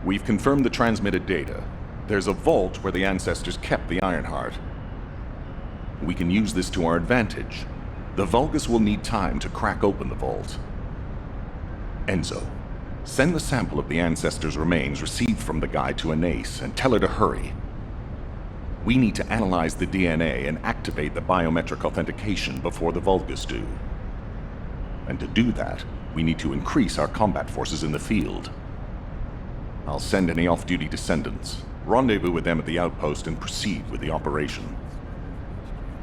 We've confirmed the transmitted data. There's a vault where the ancestors kept the Ironheart. We can use this to our advantage. The Vulgus will need time to crack open the vault. Enzo, send the sample of the ancestors' remains received from the guide to Anais and tell her to hurry. We need to analyze the DNA and activate the biometric authentication before the Vulgus do. And to do that, we need to increase our combat forces in the field. I'll send any off-duty descendants, rendezvous with them at the outpost, and proceed with the operation.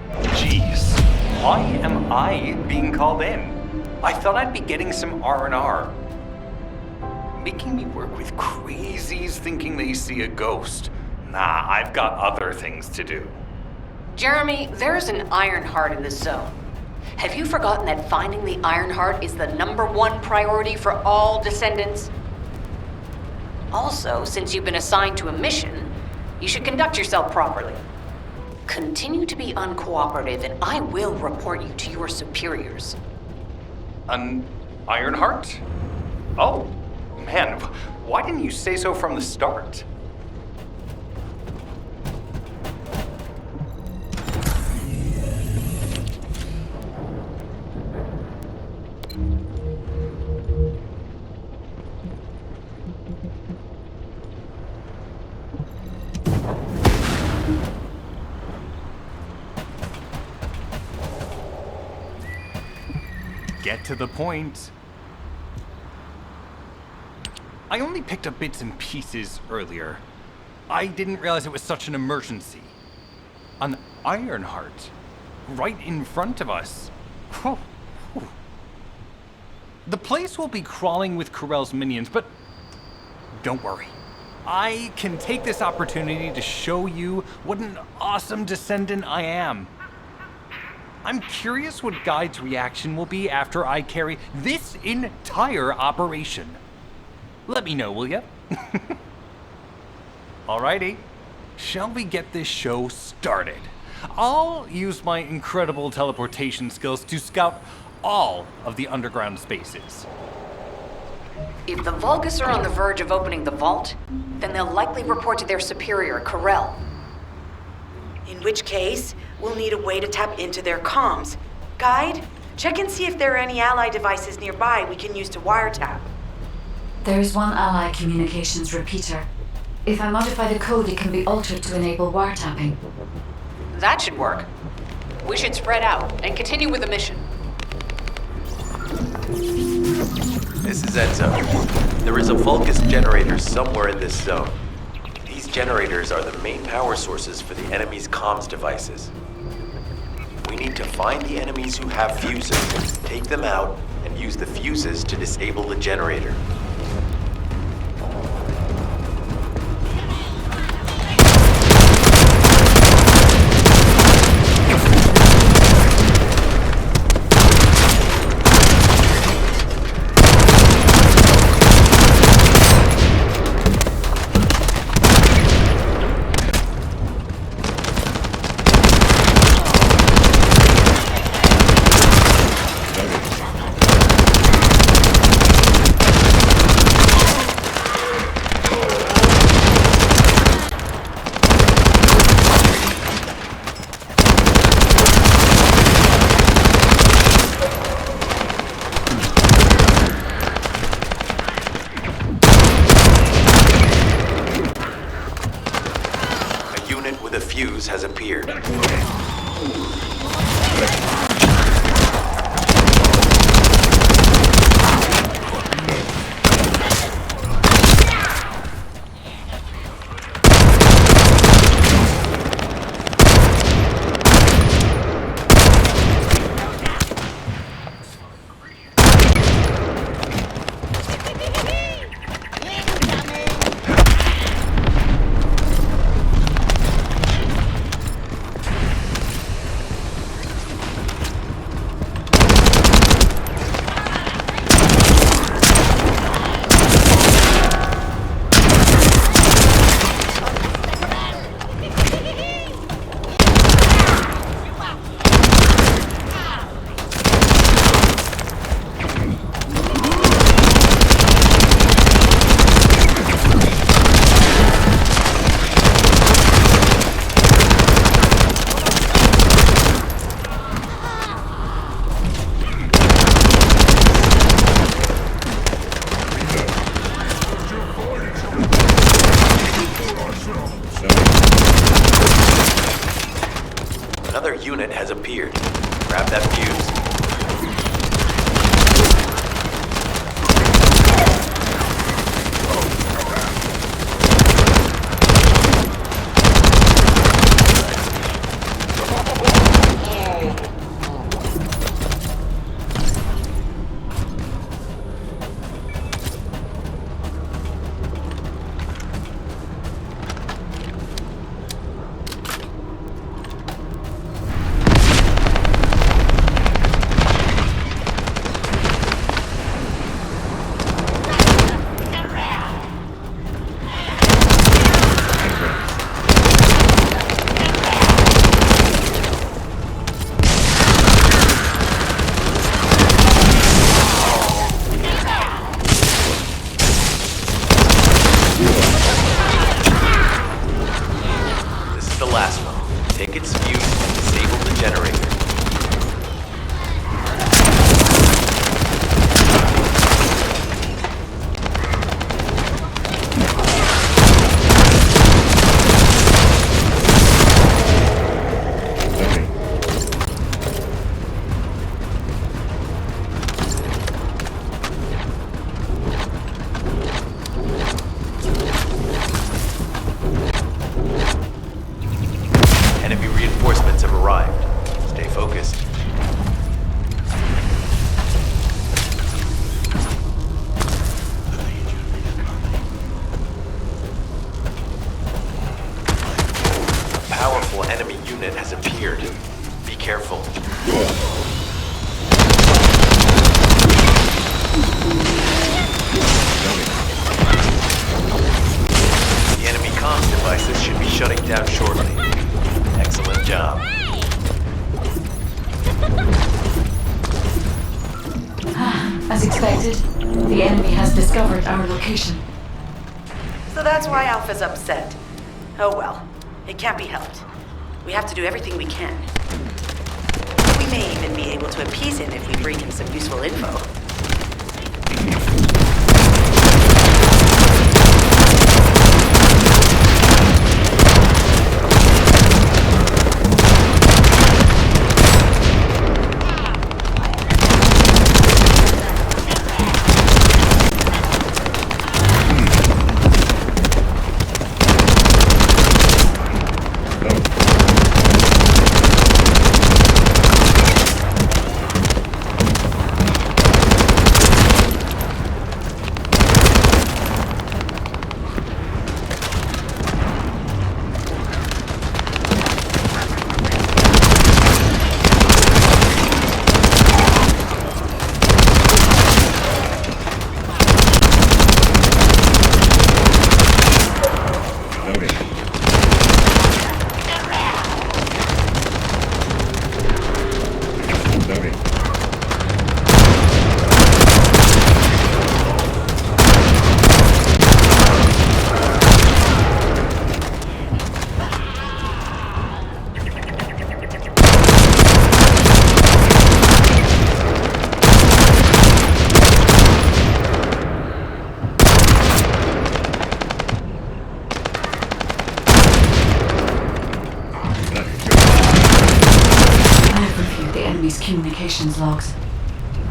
Jeez, why am I being called in? I thought I'd be getting some R&R. Making me work with crazies thinking they see a ghost. Nah, I've got other things to do. Jeremy, there's an Ironheart in this zone. Have you forgotten that finding the Ironheart is the #1 priority for all Descendants? Also, since you've been assigned to a mission, you should conduct yourself properly. Continue to be uncooperative, and I will report you to your superiors. An Ironheart? Oh, man, why didn't you say so from the start? Get to the point. I only picked up bits and pieces earlier. I didn't realize it was such an emergency. An Ironheart, right in front of us. Whew. Whew. The place will be crawling with Corell's minions, but don't worry. I can take this opportunity to show you what an awesome Descendant I am. I'm curious what Guide's reaction will be after I carry this entire operation. Let me know, will ya? Alrighty, shall we get this show started? I'll use my incredible teleportation skills to scout all of the underground spaces. If the Vulgus are on the verge of opening the vault, then they'll likely report to their superior, Corell. In which case, we'll need a way to tap into their comms. Guide, check and see if there are any ally devices nearby we can use to wiretap. There is one ally communications repeater. If I modify the code, it can be altered to enable wiretapping. That should work. We should spread out and continue with the mission. This is Enzo. There is a Vulgus generator somewhere in this zone. These generators are the main power sources for the enemy's comms devices. We need to find the enemies who have fuses, take them out, and use the fuses to disable the generator. The fuse has appeared. Their unit has appeared. Grab that fuse. As expected, the enemy has discovered our location. So that's why Alpha's upset. Oh well, it can't be helped. We have to do everything we can. We may even be able to appease him if we bring him some useful info. Communications logs.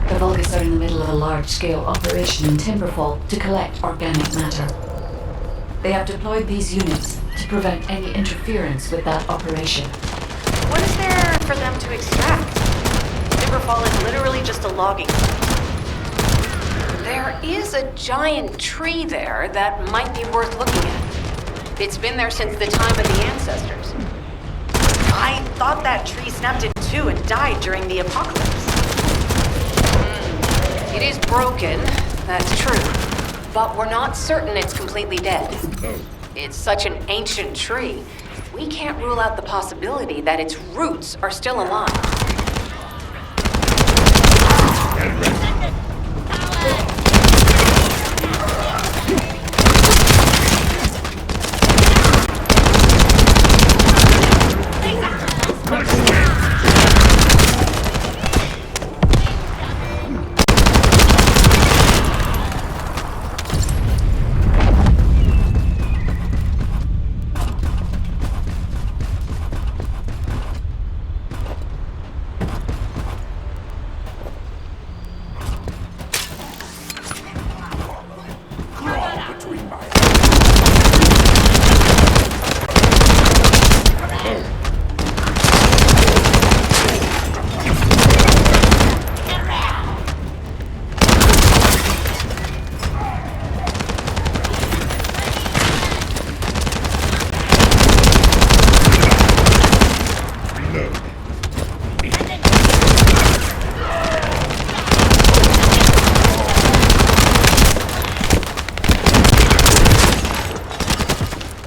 The Vulgus are in the middle of a large-scale operation in Timberfall to collect organic matter. They have deployed these units to prevent any interference with that operation. What is there for them to extract? Timberfall is literally just a logging site. There is a giant tree there that might be worth looking at. It's been there since the time of the ancestors. I thought that tree snapped in two and died during the apocalypse. It is broken, that's true. But we're not certain it's completely dead. It's such an ancient tree, we can't rule out the possibility that its roots are still alive.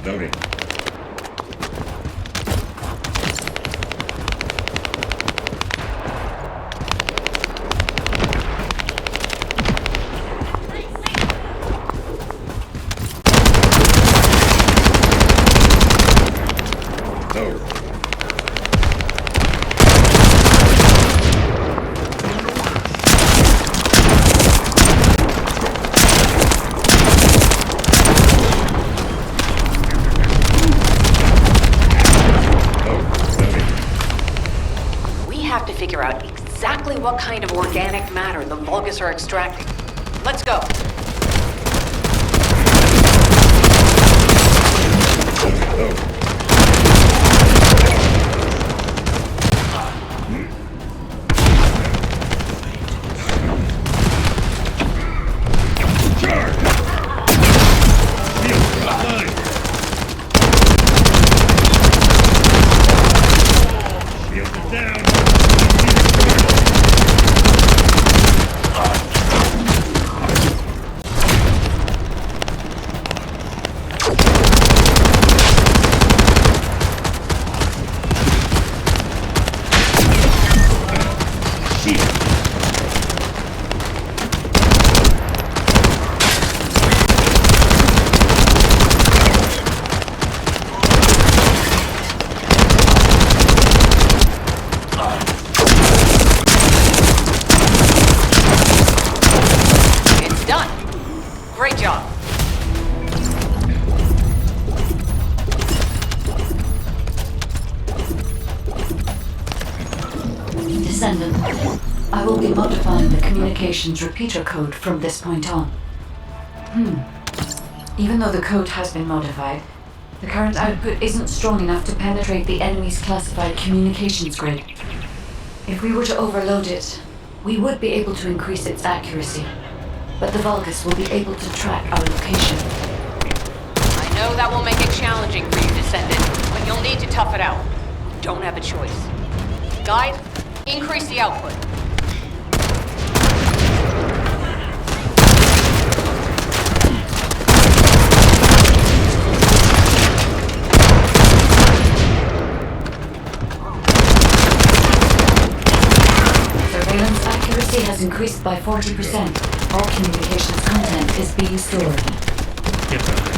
Loading. Figure out exactly what kind of organic matter the Vulgus are extracting. Let's go. Descendant, I will be modifying the communications repeater code from this point on. Even though the code has been modified, the current output isn't strong enough to penetrate the enemy's classified communications grid. If we were to overload it, we would be able to increase its accuracy, but the Vulgus will be able to track our location. I know that will make it challenging for you, Descendant, but you'll need to tough it out. We don't have a choice. Guide, increase the output. Surveillance accuracy has increased by 40%. All communications content is being stored. Get behind.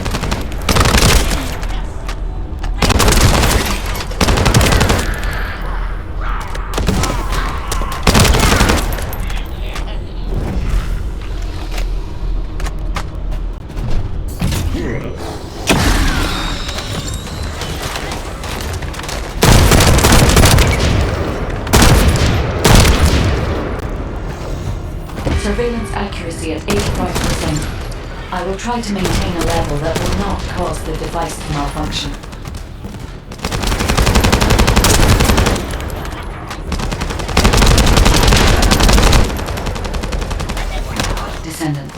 Surveillance accuracy at 85%. I will try to maintain a level that will not cause the device to malfunction. Descendant,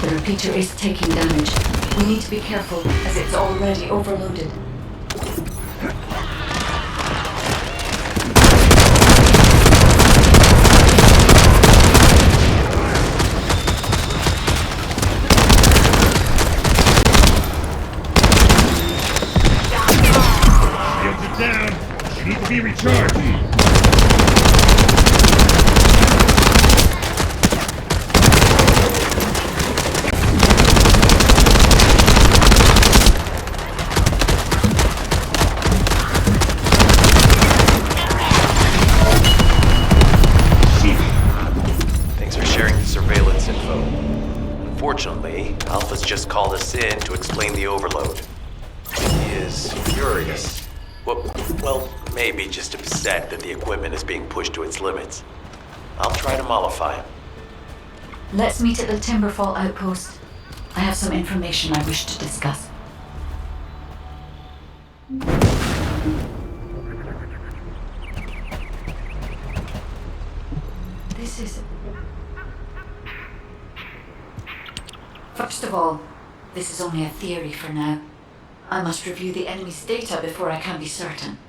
the repeater is taking damage. We need to be careful as it's already overloaded. Down. You need to be recharged. Thanks for sharing the surveillance info. Unfortunately, Alpha's just called us in to explain the overload. He is furious. Well, maybe just upset that the equipment is being pushed to its limits. I'll try to mollify him. Let's meet at the Timberfall outpost. I have some information I wish to discuss. This is... First of all, this is only a theory for now. I must review the enemy's data before I can be certain.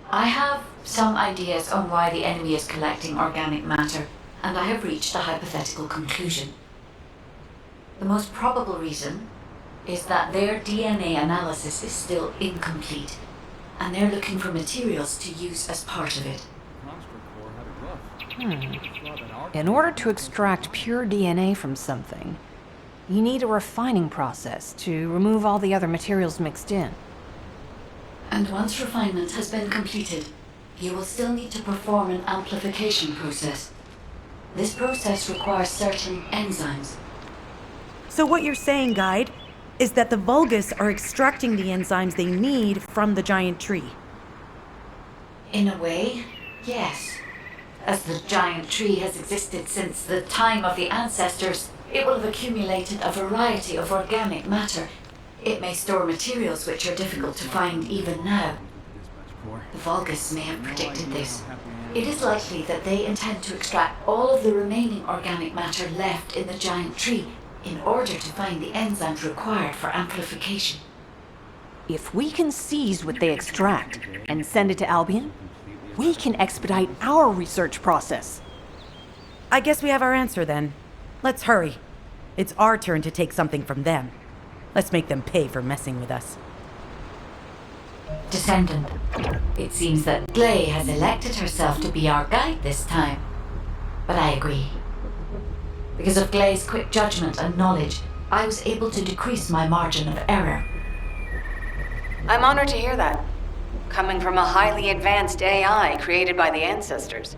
I have some ideas on why the enemy is collecting organic matter, and I have reached a hypothetical conclusion. The most probable reason is that their DNA analysis is still incomplete, and they're looking for materials to use as part of it. In order to extract pure DNA from something, you need a refining process to remove all the other materials mixed in. And once refinement has been completed, you will still need to perform an amplification process. This process requires certain enzymes. So what you're saying, Guide, is that the Vulgus are extracting the enzymes they need from the giant tree. In a way, yes. As the giant tree has existed since the time of the ancestors, it will have accumulated a variety of organic matter. It may store materials which are difficult to find even now. The Vulgus may have predicted this. It is likely that they intend to extract all of the remaining organic matter left in the giant tree in order to find the enzymes required for amplification. If we can seize what they extract and send it to Albion, we can expedite our research process. I guess we have our answer then. Let's hurry. It's our turn to take something from them. Let's make them pay for messing with us. Descendant, it seems that Glay has elected herself to be our guide this time. But I agree. Because of Glay's quick judgment and knowledge, I was able to decrease my margin of error. I'm honored to hear that, coming from a highly advanced AI created by the ancestors.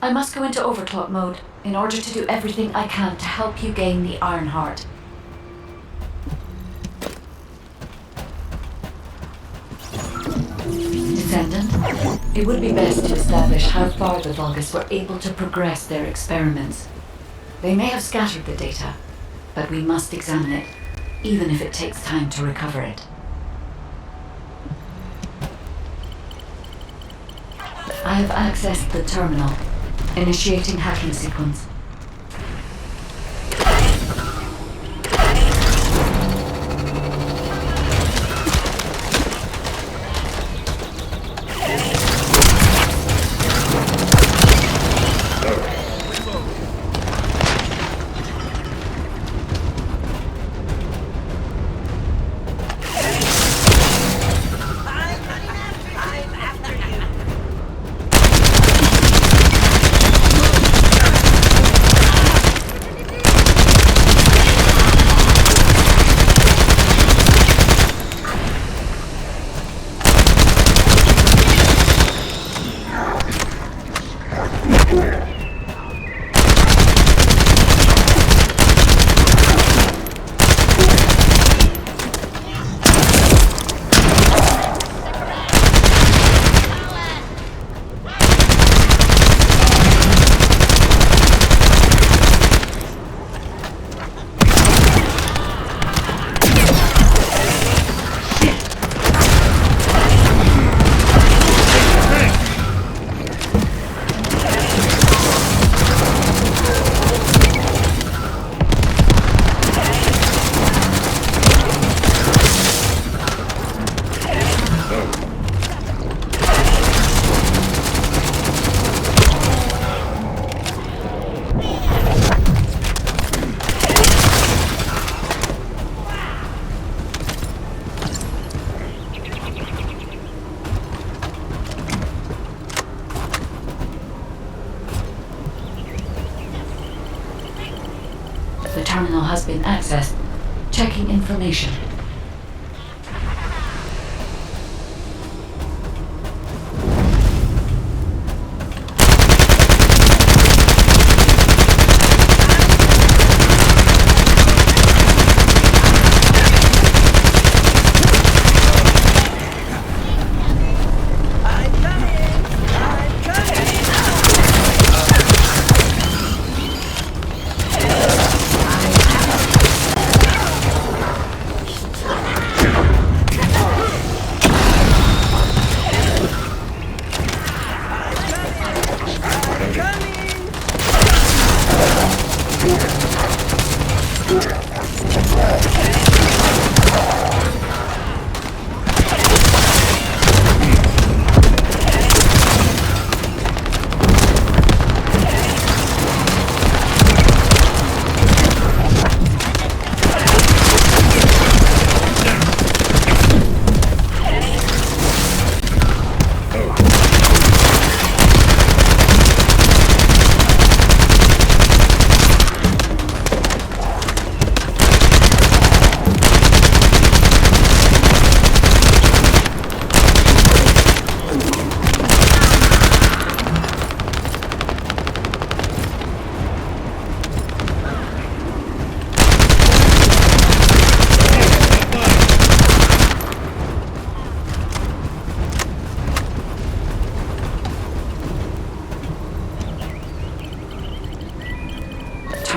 I must go into overclock mode in order to do everything I can to help you gain the Ironheart. Descendant, it would be best to establish how far the Vulgus were able to progress their experiments. They may have scattered the data, but we must examine it, even if it takes time to recover it. I have accessed the terminal. Initiating hacking sequence. The terminal has been accessed. Checking information.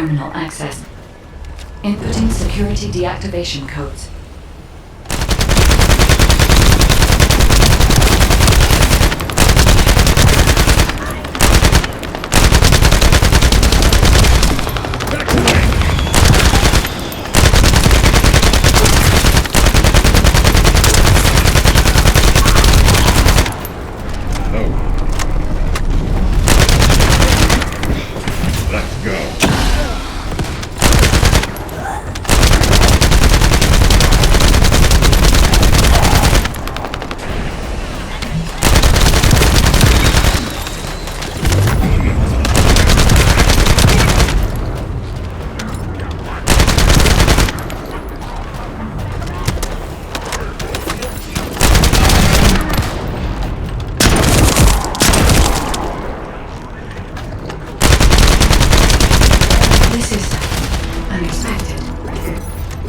terminal access. Inputting security deactivation codes.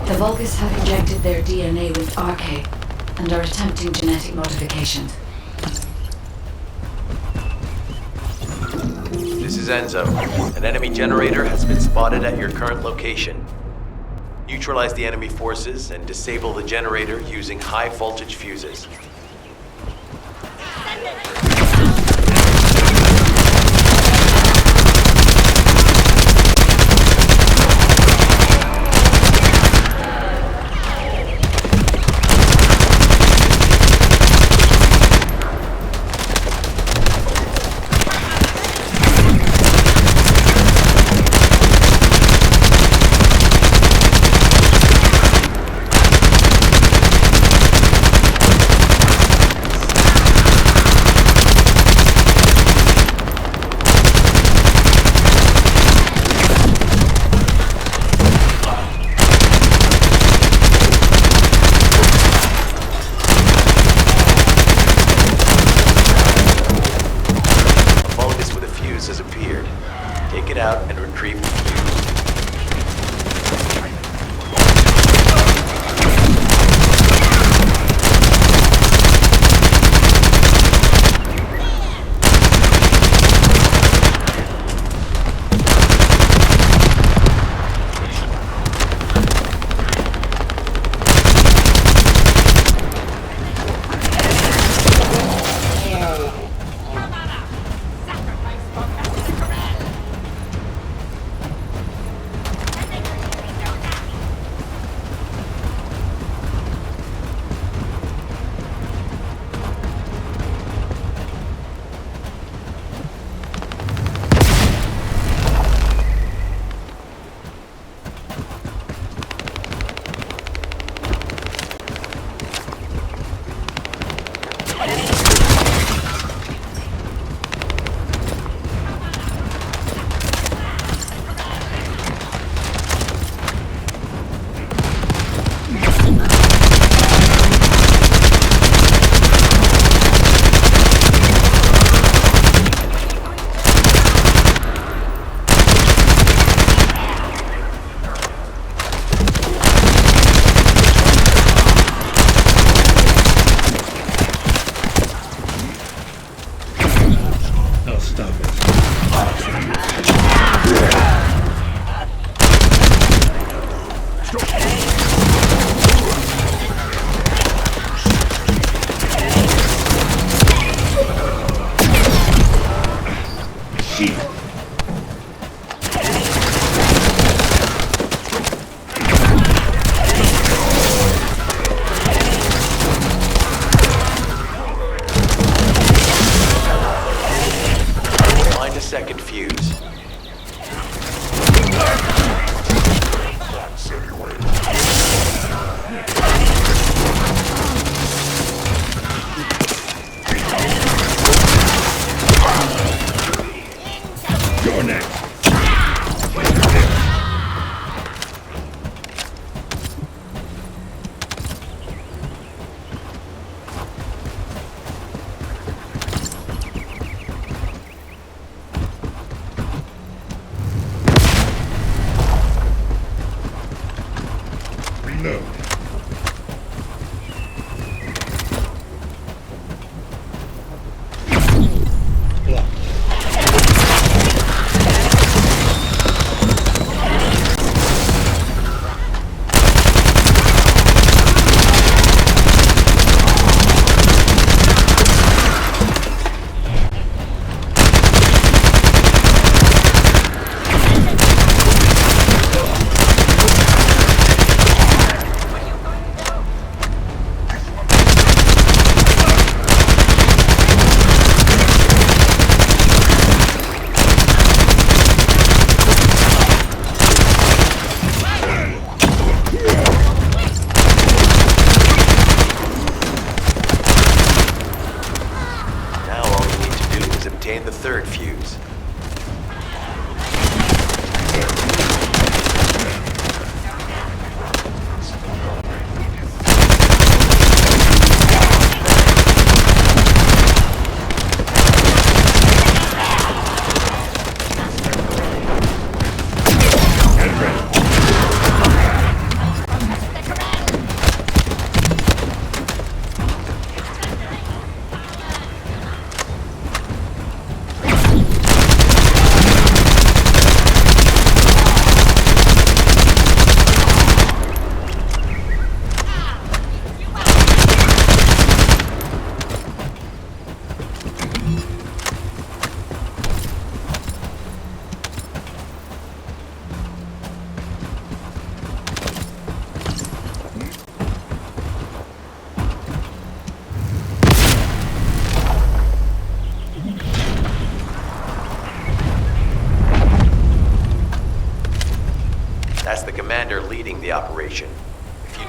The Vulgus have injected their DNA with RK and are attempting genetic modifications. This is Enzo. An enemy generator has been spotted at your current location. Neutralize the enemy forces and disable the generator using high voltage fuses.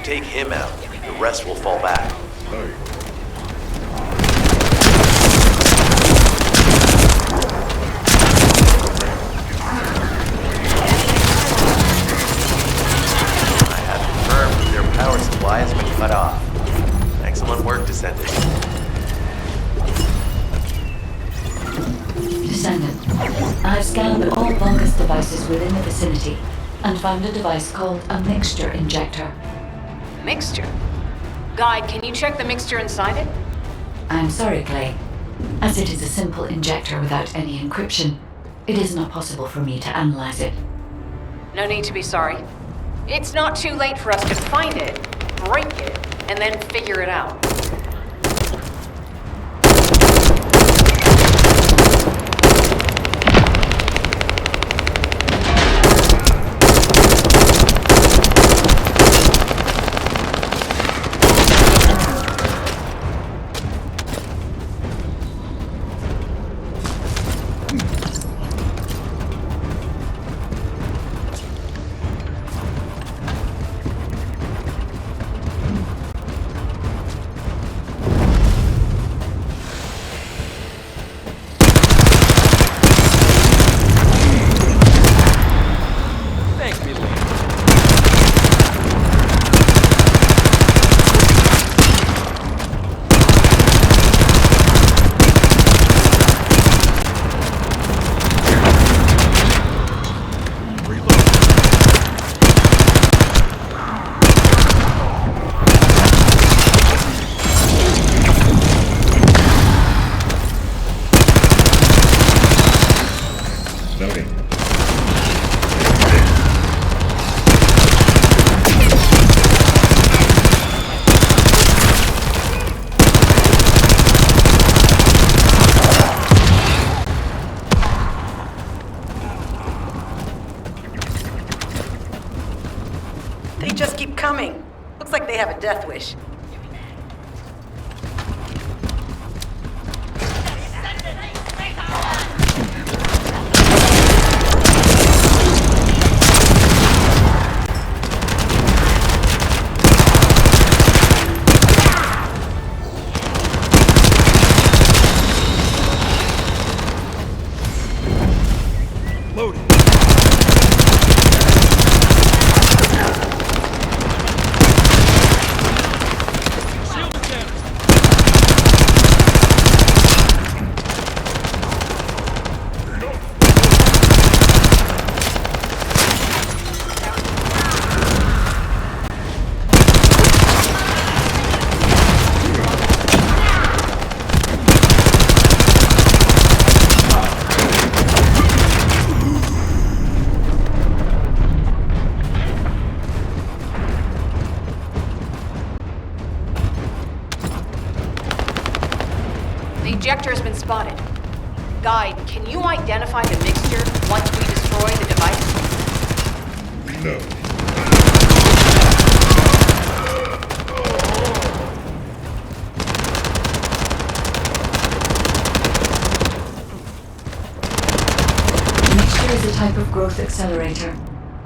take him out, the rest will fall back. I have confirmed that their power supply has been cut off. Excellent work, Descendant. Descendant, I've scanned all Vulgus devices within the vicinity and found a device called a mixture injector. Mixture? Guide, can you check the mixture inside it? I'm sorry, Clay. As it is a simple injector without any encryption, it is not possible for me to analyze it. No need to be sorry. It's not too late for us to find it, break it, and then figure it out. They just keep coming. Looks like they have a death wish. The ejector has been spotted. Guide, can you identify the mixture once we destroy the device? Reload. The mixture is a type of growth accelerator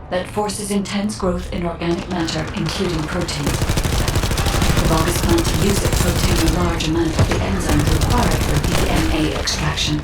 that forces intense growth in organic matter, including protein. The Vulgus plan to use it to obtain a large amount of the enzymes required for DNA extraction.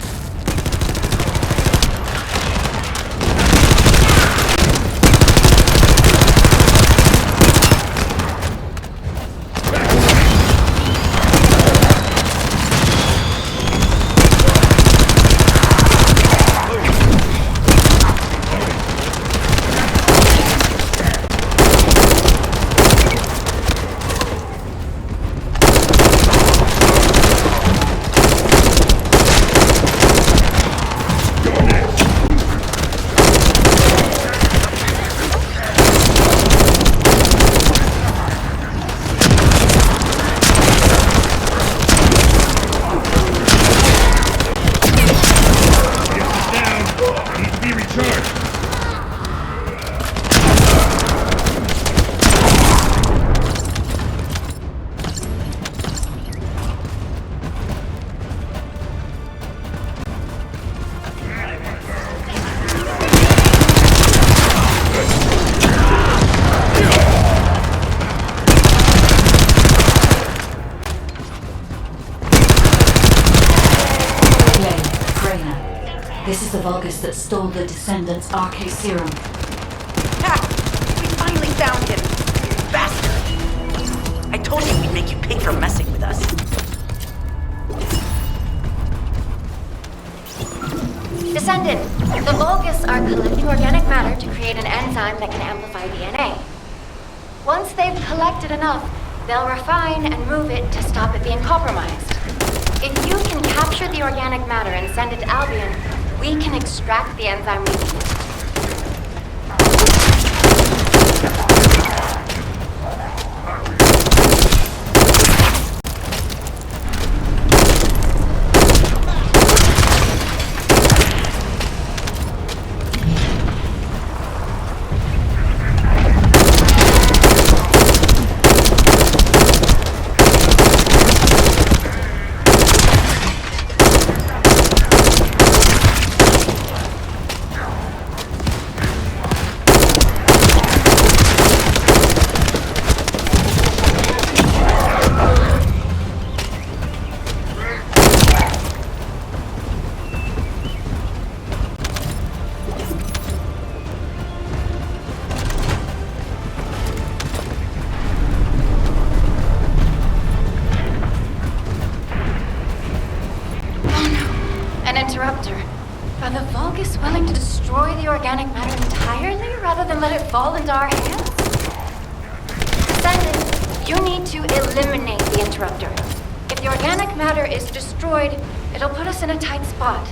This is the Vulgus that stole the Descendant's RK serum. Ha! We finally found him! Bastard! I told you we'd make you pay for messing with us. Descendant, the Vulgus are collecting organic matter to create an enzyme that can amplify DNA. Once they've collected enough, they'll refine and move it to stop it being compromised. If you can capture the organic matter and send it to Albion, we can extract the enzyme we need. Interrupter. Are the Vulgus willing to destroy the organic matter entirely rather than let it fall into our hands? Descendant, you need to eliminate the interrupter. If the organic matter is destroyed, it'll put us in a tight spot.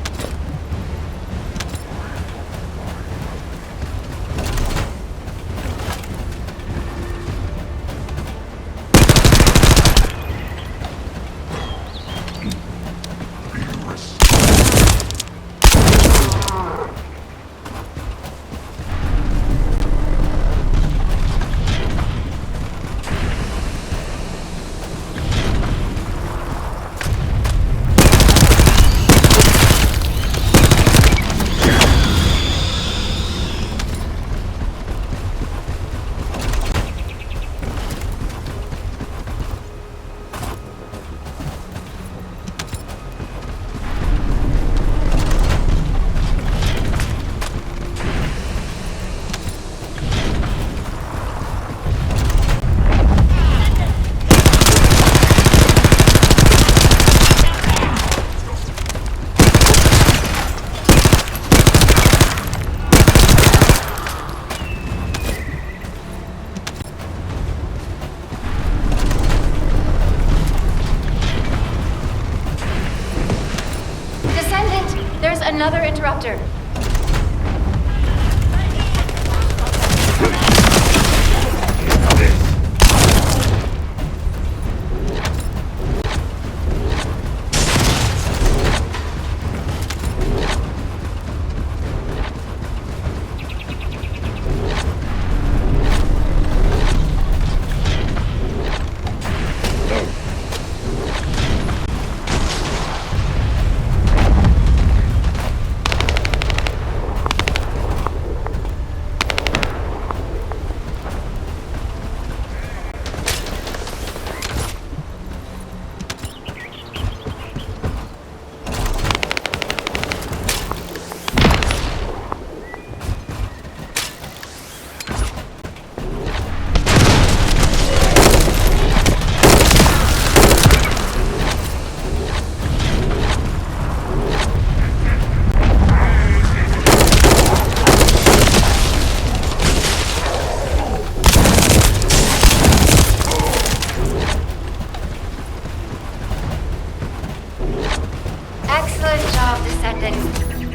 Another interrupter.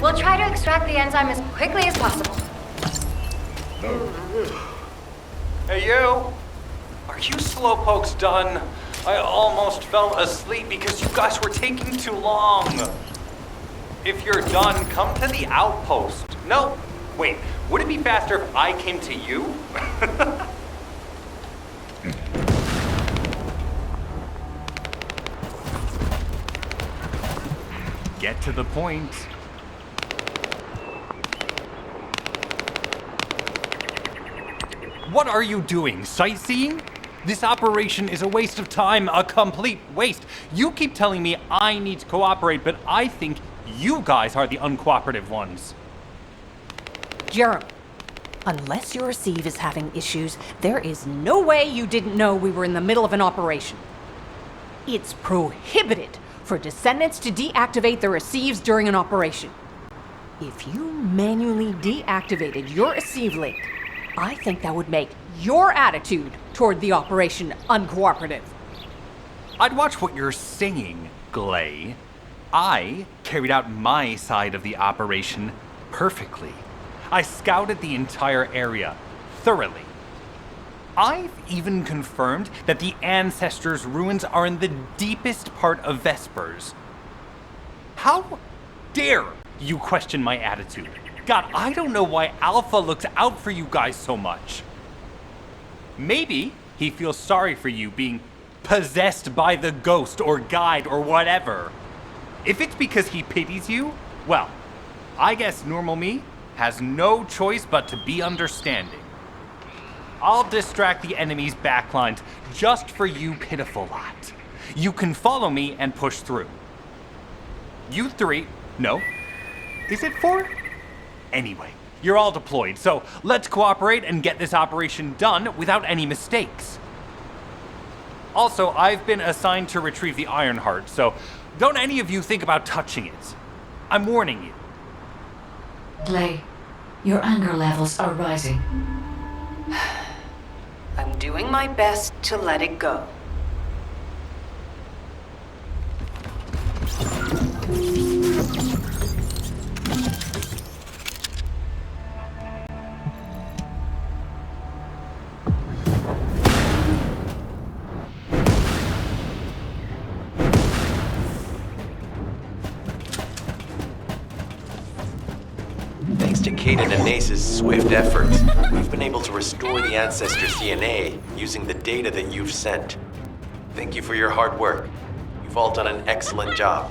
We'll try to extract the enzyme as quickly as possible. Hey, you! Are you slowpokes done? I almost fell asleep because you guys were taking too long. If you're done, come to the outpost. No, wait, would it be faster if I came to you? Get to the point. What are you doing? Sightseeing? This operation is a waste of time, a complete waste. You keep telling me I need to cooperate, but I think You guys are the uncooperative ones. Jeremy, unless your receive is having issues, there is no way you didn't know we were in the middle of an operation. It's prohibited for Descendants to deactivate their receives during an operation. If you manually deactivated your receive link, I think that would make your attitude toward the operation uncooperative. I'd watch what you're saying, Glay. I carried out my side of the operation perfectly. I scouted the entire area thoroughly. I've even confirmed that the Ancestors' ruins are in the deepest part of Vespers. How dare you question my attitude? God, I don't know why Alpha looks out for you guys so much. Maybe he feels sorry for you being possessed by the ghost or guide or whatever. If it's because he pities you, well, I guess normal me has no choice but to be understanding. I'll distract the enemy's backlines just for you pitiful lot. You can follow me and push through. You three, no. Is it 4? Anyway, you're all deployed, so let's cooperate and get this operation done without any mistakes. Also, I've been assigned to retrieve the Ironheart, so don't any of you think about touching it. I'm warning you. Glay, your anger levels are rising. I'm doing my best to let it go. Thanks to Caden and Nace's swift efforts, we've been able to restore the Ancestors' DNA using the data that you've sent. Thank you for your hard work. You've all done an excellent job.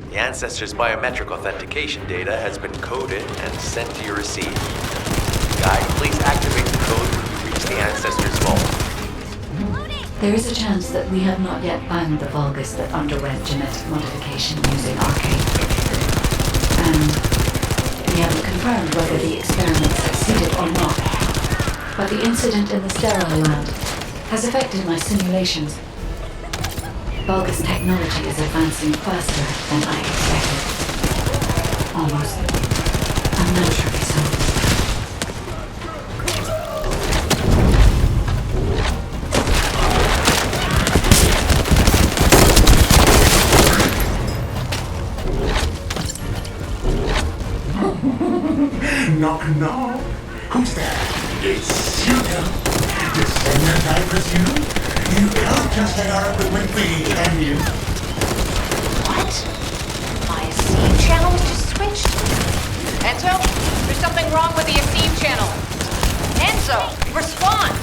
The Ancestors' biometric authentication data has been coded and sent to your receive. Guy, please activate the code when you reach the Ancestors' vault. There is a chance that we have not yet found the Vulgus that underwent genetic modification using arcane. And we haven't confirmed whether the experiment succeeded or not. But the incident in the sterile land has affected my simulations. Vulgus technology is advancing faster than I expected. Almost unnaturally so. Knock, knock. Who's there? It's you. Descendant, I presume? You can't just hang out with me, can you? What? My receive channel was just switched. Enzo, there's something wrong with the receive channel. Enzo, respond!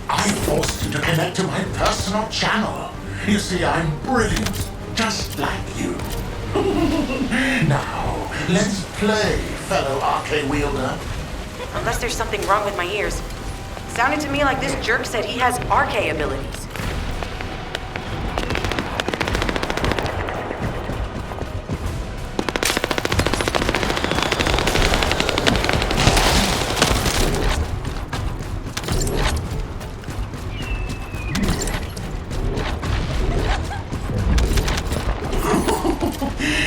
I forced you to connect to my personal channel. You see, I'm brilliant, just like you. Now, let's play, fellow arcane wielder. Unless there's something wrong with my ears. Sounded to me like this jerk said he has arcane abilities.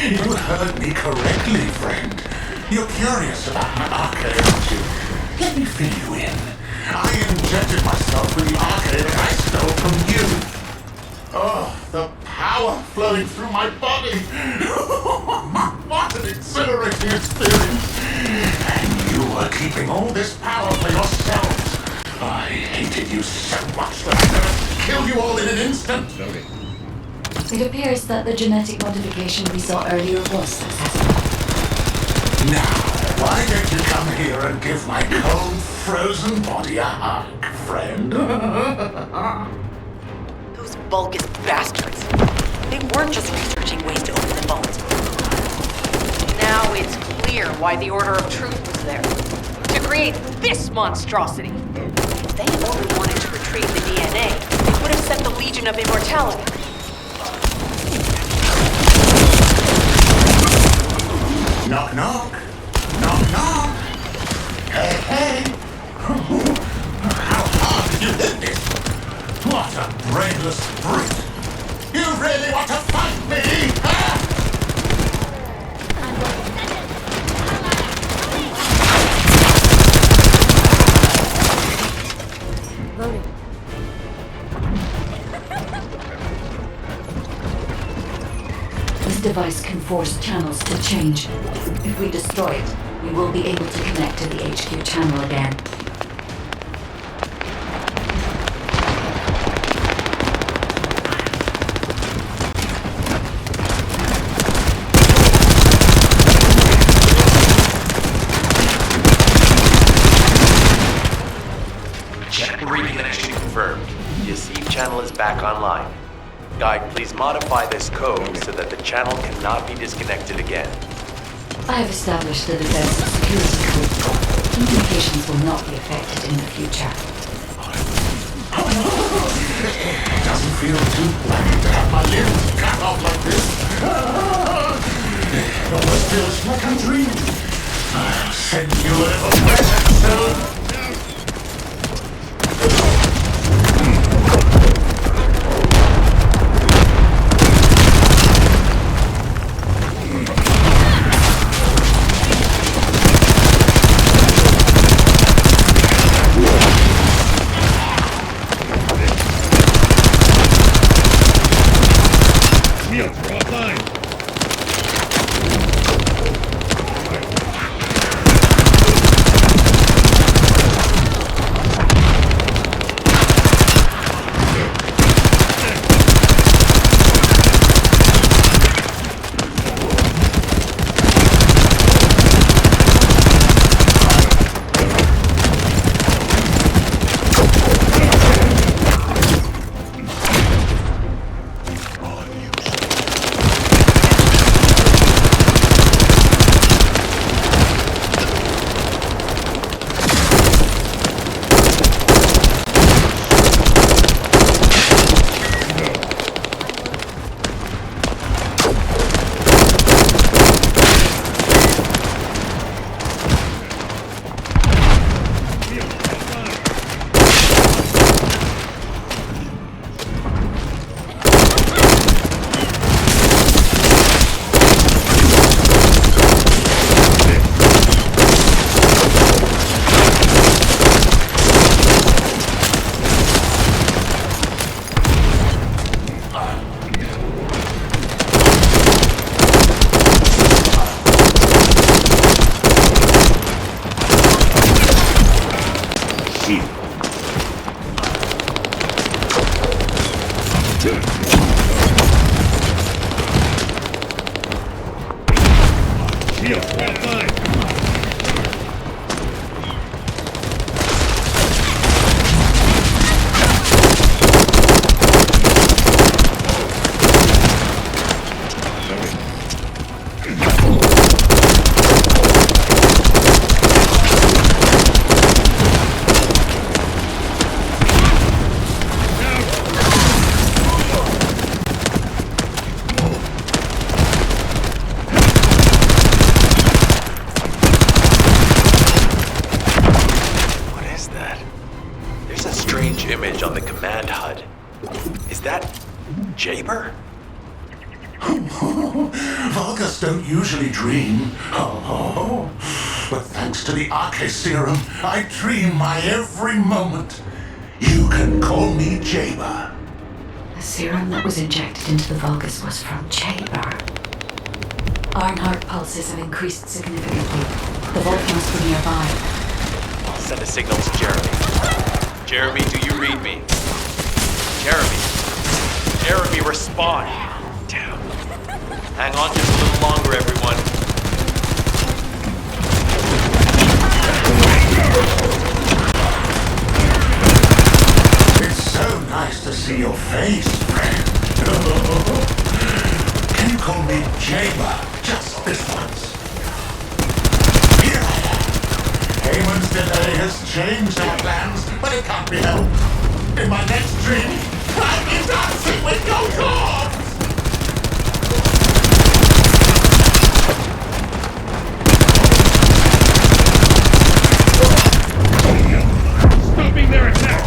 You heard me correctly, friend. You're curious about my arcane, aren't you? Let me fill you in. I injected myself with the arcane that I stole from you. Oh, the power flowing through my body. What an exhilarating experience. And you were keeping all this power for yourselves. I hated you so much that I'm gonna kill you all in an instant. It appears that the genetic modification we saw earlier was successful. Now, why don't you come here and give my cold, frozen body a hug, friend? Those Vulgus bastards. They weren't just researching ways to open the vault. Now it's clear why the Order of Truth was there. To create this monstrosity. They only wanted to retrieve retrieve the DNA, it would have sent the Legion of Immortality. Knock, knock. Knock, knock. Hey, hey. How hard did you hit this? What a brainless brute. You really want to fight me, huh? Loading. This device can force channels to change. If we destroy it, we will be able to connect to the HQ channel again. Reconnection confirmed. The Eceive channel is back online. Guide, please modify this code so that the channel cannot be disconnected again. I have established the defensive security code. Communications will not be affected in the future. It doesn't feel too bad to have my limbs cut off like this. It almost feels like a dream. I'll send you a little present soon. Image on the command HUD. Is that Jaber? Vulgus don't usually dream. Oh, but thanks to the Arche serum, I dream my every moment. You can call me Jaber. The serum that was injected into the Vulgus was from Jaber. Ironheart pulses have increased significantly. The vault must be nearby. I'll send a signal to Jeremy. Jeremy, do you read me? Jeremy! Jeremy, respond! Damn. Hang on just a little longer, everyone. It's so nice to see your face, friend. Can you call me Jaber just this once? Here I am. Haman's delay has changed our plans, but it can't be helped. In my next dream, I'll be dancing with your corpse! Stopping their attack!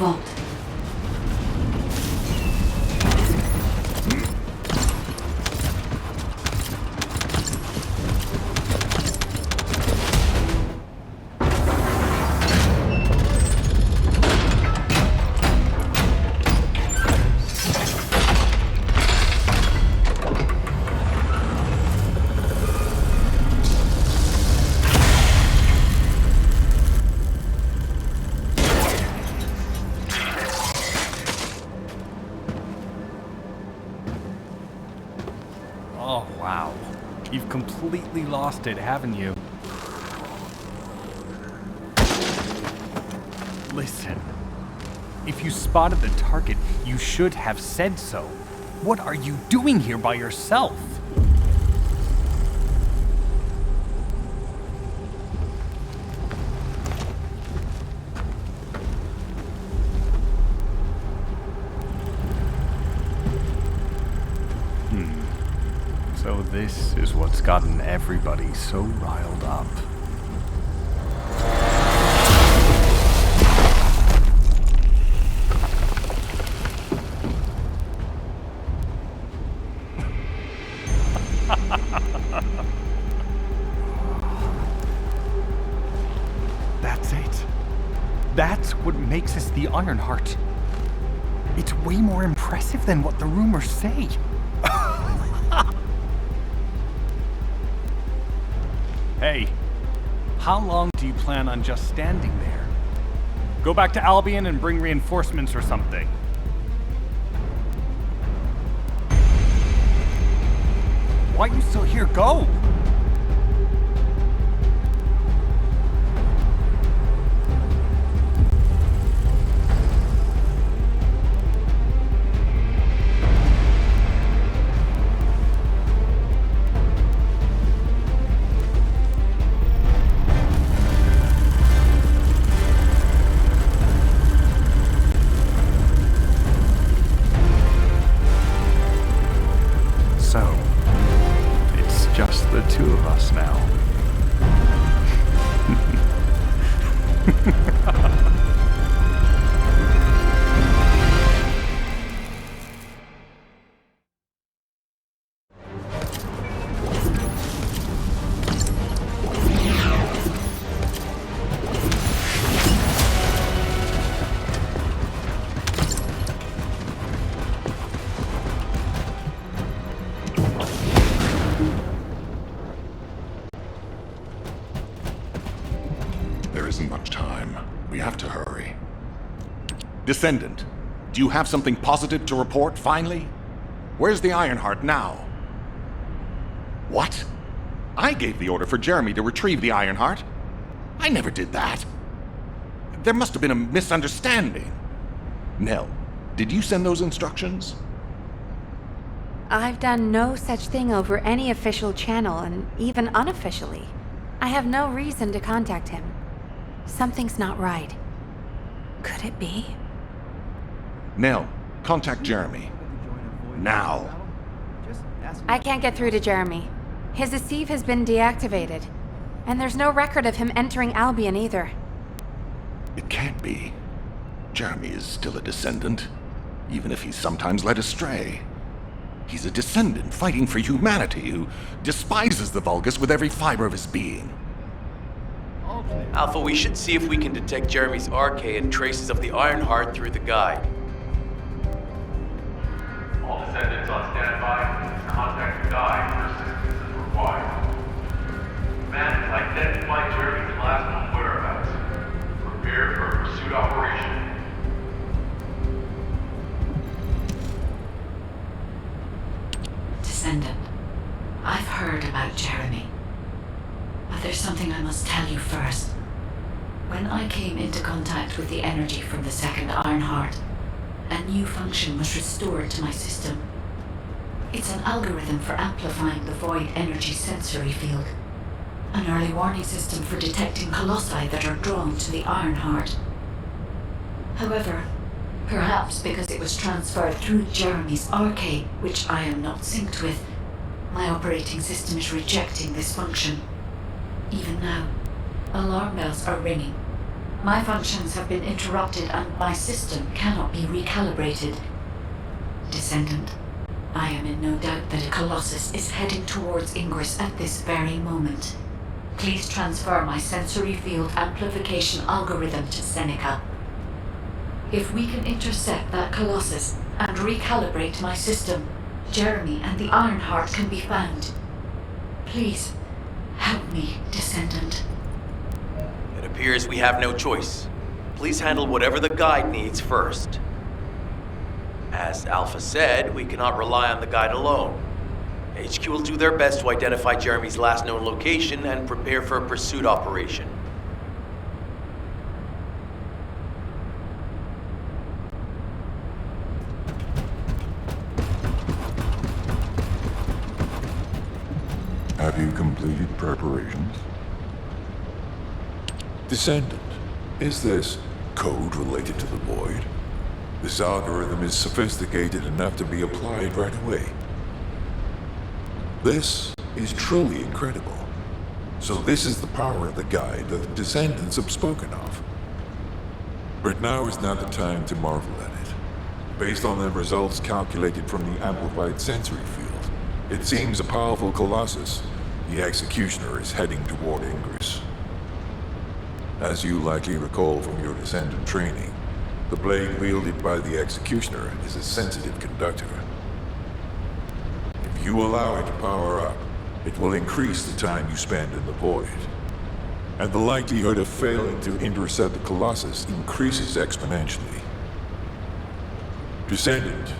vault. Oh, wow. You've completely lost it, haven't you? Listen. If you spotted the target, you should have said so. What are you doing here by yourself? So this is what's gotten everybody so riled up. That's it. That's what makes us the Ironheart. It's way more impressive than what the rumors say. Hey, how long do you plan on just standing there? Go back to Albion and bring reinforcements or something. Why are you still here? Go! So, it's just the two of us now. There isn't much time. We have to hurry. Descendant, do you have something positive to report, finally? Where's the Ironheart now? What? I gave the order for Jeremy to retrieve the Ironheart. I never did that. There must have been a misunderstanding. Nell, did you send those instructions? I've done no such thing over any official channel, and even unofficially. I have no reason to contact him. Something's not right. Could it be? Nell, contact Jeremy. Now. I can't get through to Jeremy. His receive has been deactivated, and there's no record of him entering Albion either. It can't be. Jeremy is still a Descendant, even if he's sometimes led astray. He's a Descendant fighting for humanity who despises the Vulgus with every fiber of his being. Alpha, we should see if we can detect Jeremy's RK and traces of the Ironheart through the guide. All Descendants on standby. Contact the guide for assistance as required. Man, identify Jeremy's last known whereabouts. Prepare for a pursuit operation. Descendant, I've heard about Jeremy. But there's something I must tell you first. When I came into contact with the energy from the second Ironheart, a new function was restored to my system. It's an algorithm for amplifying the void energy sensory field. An early warning system for detecting colossi that are drawn to the Ironheart. However, perhaps because it was transferred through Jeremy's RK, which I am not synced with, my operating system is rejecting this function. Even now, alarm bells are ringing. My functions have been interrupted and my system cannot be recalibrated. Descendant, I am in no doubt that a Colossus is heading towards Ingress at this very moment. Please transfer my sensory field amplification algorithm to Seneca. If we can intercept that Colossus and recalibrate my system, Jeremy and the Ironheart can be found. Please, help me, Descendant. It appears we have no choice. Please handle whatever the guide needs first. As Alpha said, we cannot rely on the guide alone. HQ will do their best to identify Jeremy's last known location and prepare for a pursuit operation. Have you completed preparations? Descendant, is this code related to the Void? This algorithm is sophisticated enough to be applied right away. This is truly incredible. So this is the power of the guide that the Descendants have spoken of. But now is not the time to marvel at it. Based on the results calculated from the amplified sensory field, it seems a powerful Colossus, the Executioner, is heading toward Ingress. As you likely recall from your Descendant training, the blade wielded by the Executioner is a sensitive conductor. If you allow it to power up, it will increase the time you spend in the Void. And the likelihood of failing to intercept the Colossus increases exponentially. Descendant,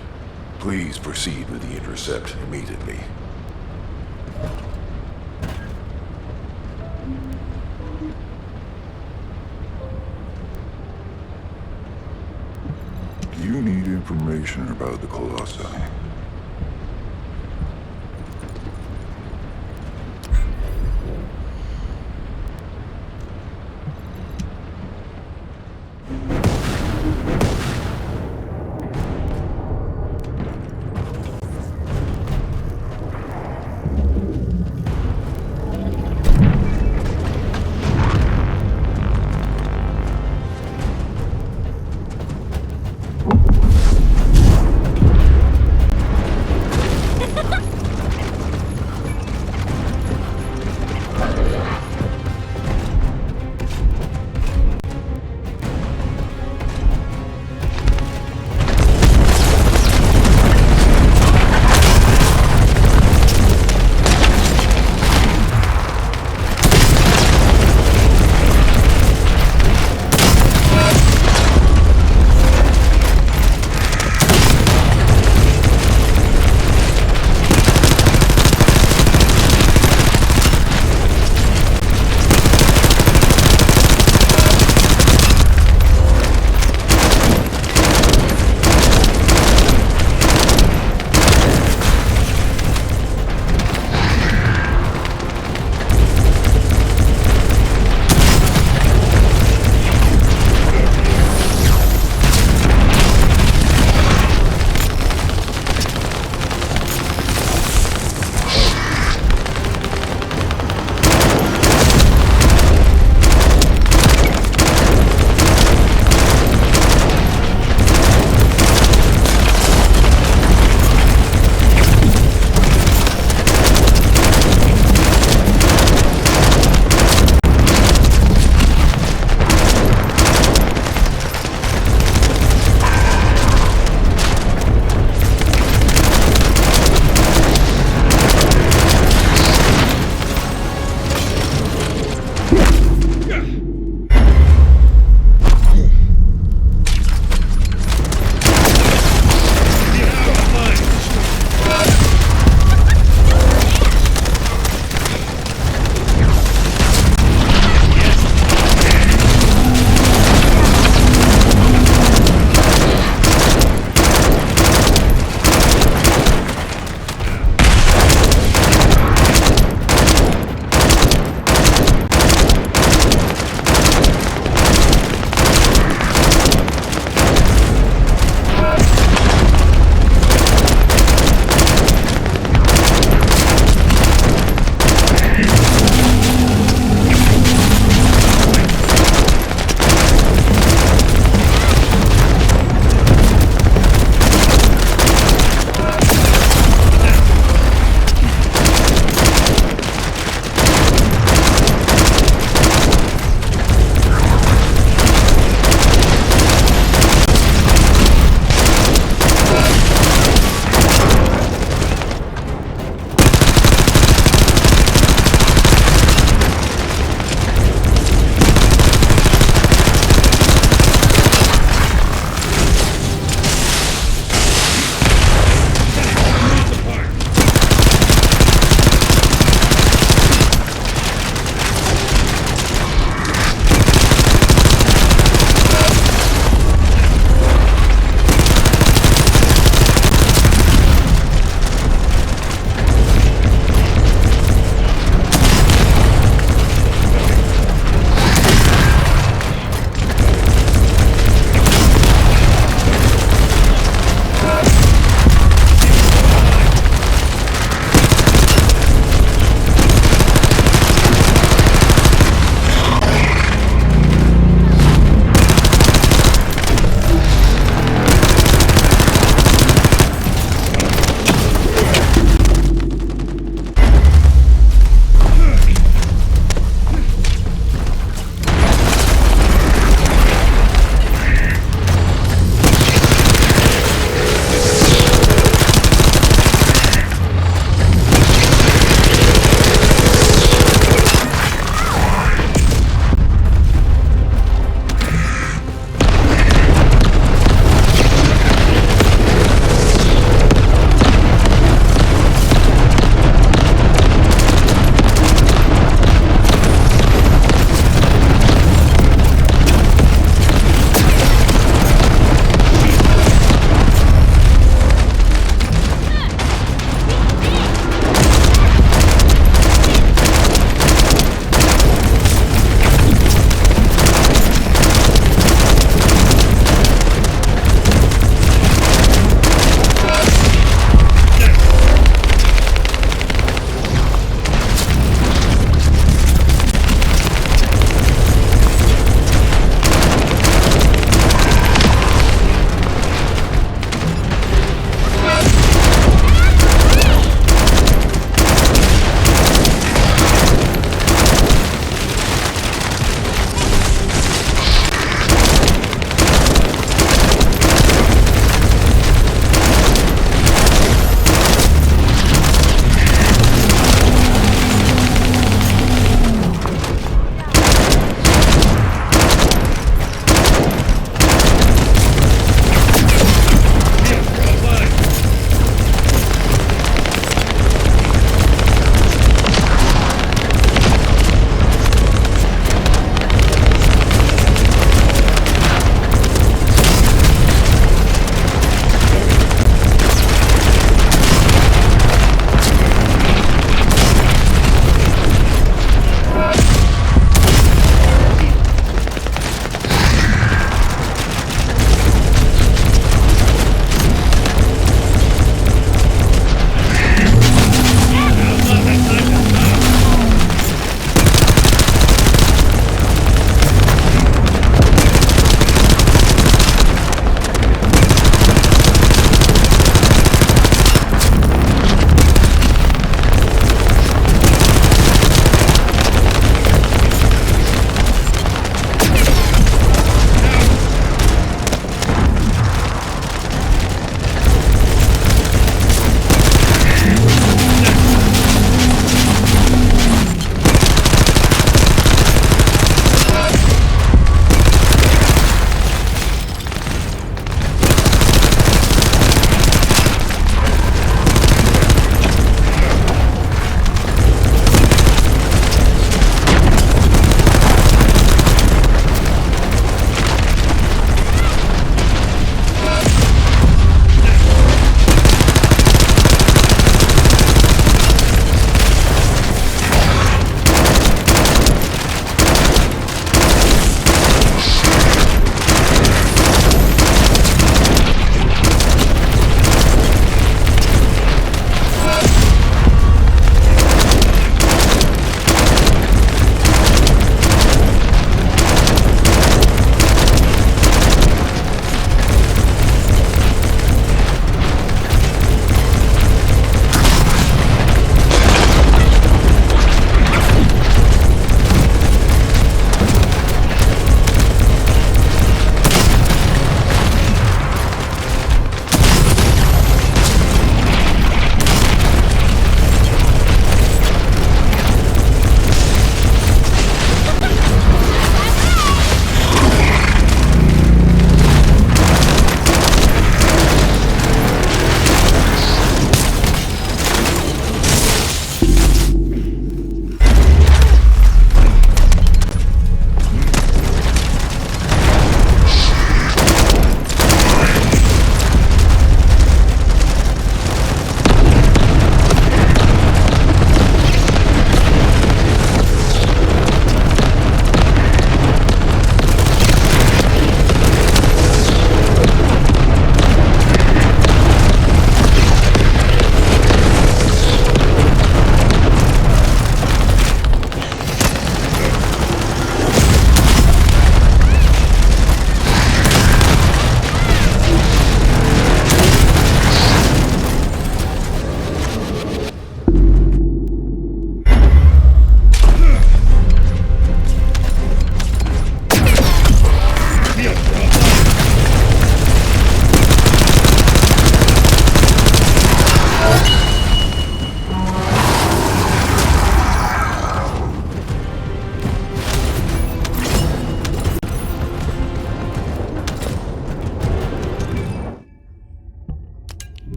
please proceed with the intercept immediately. You need information about the Colossi.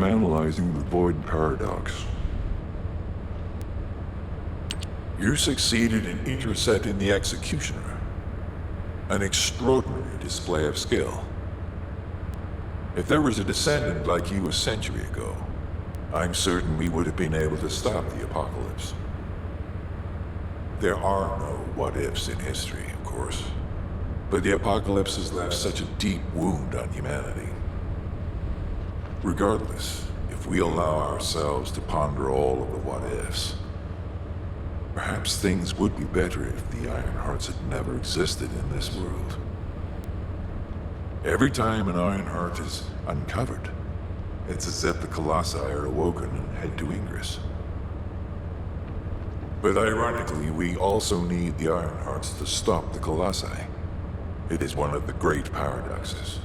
analyzing the Void Paradox. You succeeded in intercepting the Executioner. An extraordinary display of skill. If there was a Descendant like you a century ago, I'm certain we would have been able to stop the apocalypse. There are no what-ifs in history, of course, but the apocalypse has left such a deep wound on humanity. Regardless, if we allow ourselves to ponder all of the what-ifs, perhaps things would be better if the Ironhearts had never existed in this world. Every time an Ironheart is uncovered, it's as if the Colossi are awoken and head to Ingress. But ironically, we also need the Ironhearts to stop the Colossi. It is one of the great paradoxes.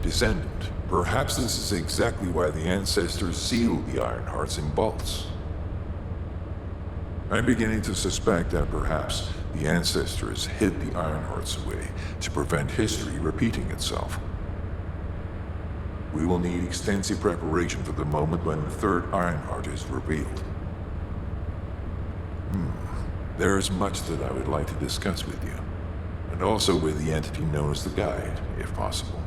Descendant, perhaps this is exactly why the ancestors sealed the Ironhearts in vaults. I'm beginning to suspect that perhaps the ancestors hid the Ironhearts away to prevent history repeating itself. We will need extensive preparation for the moment when the third Ironheart is revealed. There is much that I would like to discuss with you, and also with the entity known as the Guide, if possible.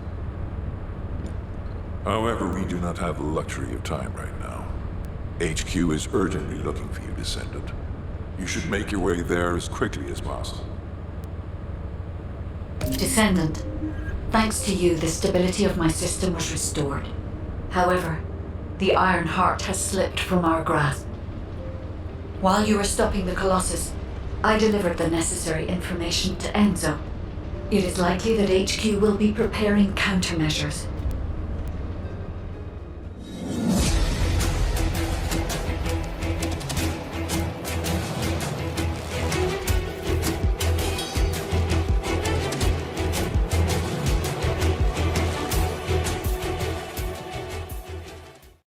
However, we do not have the luxury of time right now. HQ is urgently looking for you, Descendant. You should make your way there as quickly as possible. Descendant, thanks to you, the stability of my system was restored. However, the Ironheart has slipped from our grasp. While you were stopping the Colossus, I delivered the necessary information to Enzo. It is likely that HQ will be preparing countermeasures.